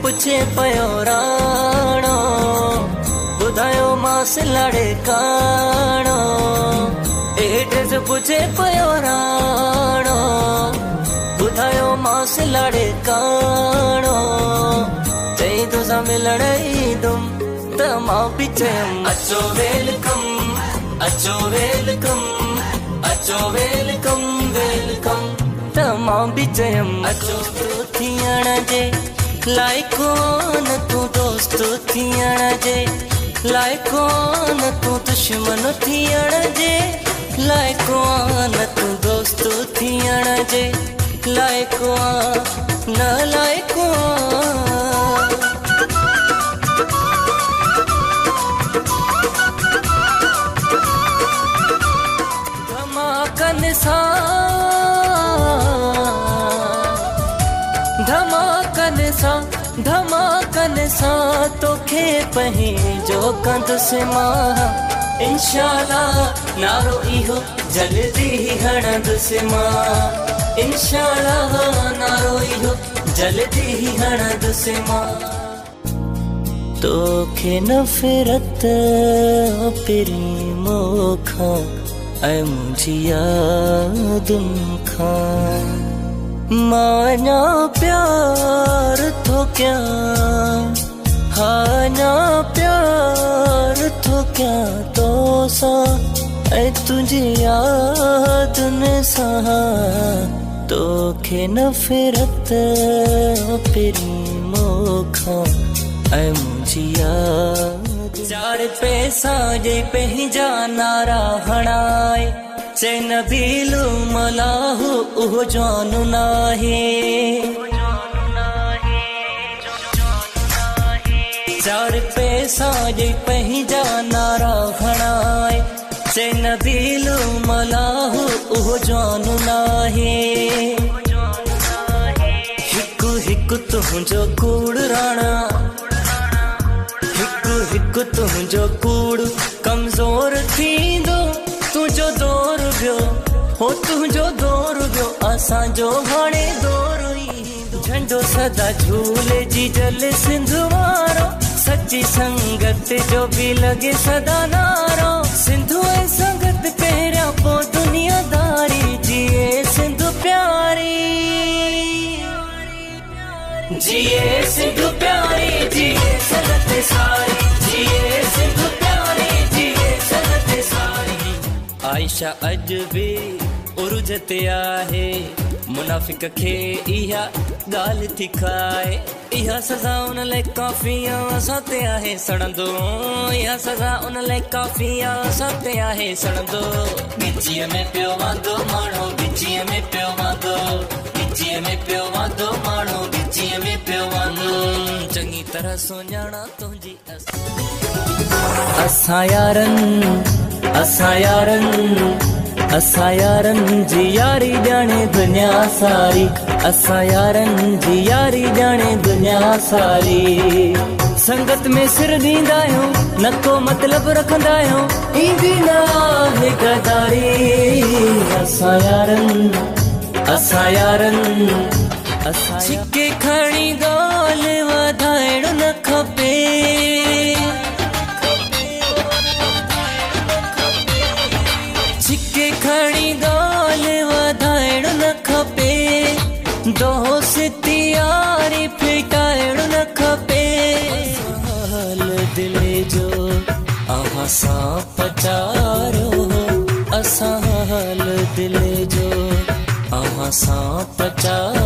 पुछे पयो राणो ॿुधायो मांस लाड़े काणो एड्रेस पुछे पयो राणो ॿुधायो मांस लाड़े काणो चई तोसां मिलण ईंदुम त मां बि चयमि अचो वेलकम अचो वेलकम अचो वेलकम वेलकम त मां बि चयमि अचो थियण जे लाइको न तूं दोस्त थियण जे लाइको न तूं दुश्मन थियण जे लाइको न तूं दोस्त थियण जे लाइको न लाइको धमाकन सां तोखे पंहिंजो कंदुसि मां इंशाअल्लाह नारो इहो जल्दी हणंदुसि मां इंशाअल्लाह नारो इहो जल्दी हणंदुसि मां तोखे नफ़रत पहिरीं मोखां ऐं मुंहिंजी यादुनि खां मां अञा प्यार थो कयां हाँ अञा प्यार थो कयां तोसां ऐं तुंहिंजी यादुनि सां तोखे नफ़रत पहिरीं मोखां ऐं मुंहिंजी याद चार पैसा जे पंहिंजा नारा हणाए चई नबीलु मलाहु उहो जान नाहे चार पैसा जे पंहिंजा नारा हणाए चई नबीलु मलाहु उहो जान नाहे हिकु हिकु तुंहिंजो कूड़ राणा हिकु हिकु तुंहिंजो कूड़ कमज़ोर थींदो तुंहिंजो दौर वियो हो तुंहिंजो दौर वियो असांजो हाणे दौर ईंदो झंडो सदा झूले जी जल सिंध वारो सची संगत जो बि लॻे सदा नारो सिंधु ऐं संगत पहिरियां पोइ दुनियादारी जिए सिंधु प्यारी जिए सिंधु प्यारी जिए संगत सारी जिए सिंधु प्यारी जिए संगत सारी आयशा अज भी उर्ज ते आहे मुनाफिक खे इहा ॻाल्हि थी खाए इहा सज़ा उन लाइ काफ़ी असां ते आहे सड़ंदो इहा सज़ा उन लाइ काफ़ी असां ते आहे सड़ंदो गिचीअ में पियो वांदो माण्हू गिचीअ में पियो वांदो गिचीअ में पियो वांदो माण्हू गिचीअ में पियो वांदो चङी तरह सुञाणा तुंहिंजी असां यारनि जी यारी ॼाणे दुनिया सारी असां यारनि जी यारी ॼाणे दुनिया सारी संगत में सिर ॾींदा आहियूं न को मतिलब रखंदा आहियूं ईंदी न आहे गदारी असां यारनि छिके खणी ॻाल्हि वधाइण न खपे छिके खणी ॻाल्हि वधाइण न खपे दोस्ती यारी फिटाइण न खपे हाल दिल जो अव्हां सां पचारो असां हाल दिल जो अव्हां सां पचारो